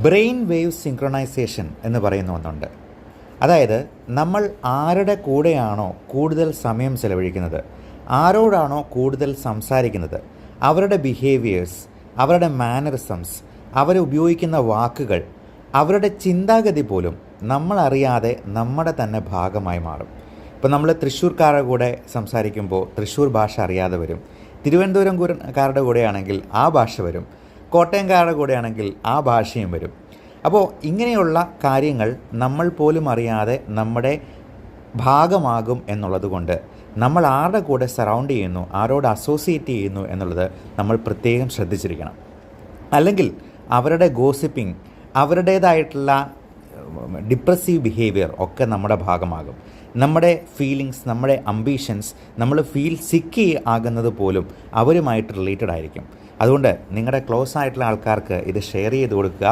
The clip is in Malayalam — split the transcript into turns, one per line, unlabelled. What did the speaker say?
ബ്രെയിൻ വേവ് സിങ്ക്രണൈസേഷൻ എന്ന് പറയുന്ന ഒന്നുണ്ട്. അതായത് നമ്മൾ ആരുടെ കൂടെയാണോ കൂടുതൽ സമയം ചെലവഴിക്കുന്നത്, ആരോടാണോ കൂടുതൽ സംസാരിക്കുന്നത്, അവരുടെ ബിഹേവിയേഴ്സ്, അവരുടെ മാനറിസംസ്, അവരുപയോഗിക്കുന്ന വാക്കുകൾ, അവരുടെ ചിന്താഗതി പോലും നമ്മളറിയാതെ നമ്മുടെ തന്നെ ഭാഗമായി മാറും. ഇപ്പോൾ നമ്മൾ തൃശ്ശൂർക്കാരുടെ കൂടെ സംസാരിക്കുമ്പോൾ തൃശ്ശൂർ ഭാഷ അറിയാതെ വരും. തിരുവനന്തപുരംകാരുടെ കൂടെയാണെങ്കിൽ ആ ഭാഷ വരും. കോട്ടയംകാരുടെ കൂടെയാണെങ്കിൽ ആ ഭാഷയും വരും. അപ്പോൾ ഇങ്ങനെയുള്ള കാര്യങ്ങൾ നമ്മൾ പോലും അറിയാതെ നമ്മുടെ ഭാഗമാകും എന്നുള്ളത് കൊണ്ട് നമ്മൾ ആരുടെ കൂടെ സറൗണ്ട് ചെയ്യുന്നു, ആരോട് അസോസിയേറ്റ് ചെയ്യുന്നു എന്നുള്ളത് നമ്മൾ പ്രത്യേകം ശ്രദ്ധിച്ചിരിക്കണം. അല്ലെങ്കിൽ അവരുടെ ഗോസിപ്പിംഗ്, അവരുടേതായിട്ടുള്ള ഡിപ്രസീവ് ബിഹേവിയർ ഒക്കെ നമ്മുടെ ഭാഗമാകും. നമ്മുടെ ഫീലിങ്സ്, നമ്മുടെ അംബീഷൻസ്, നമ്മൾ ഫീൽ സിക്കി ആകുന്നത് പോലും അവരുമായിട്ട് റിലേറ്റഡ് ആയിരിക്കും. അതുകൊണ്ട് നിങ്ങളുടെ ക്ലോസ് ആയിട്ടുള്ള ആൾക്കാർക്ക് ഇത് ഷെയർ ചെയ്ത് കൊടുക്കുക.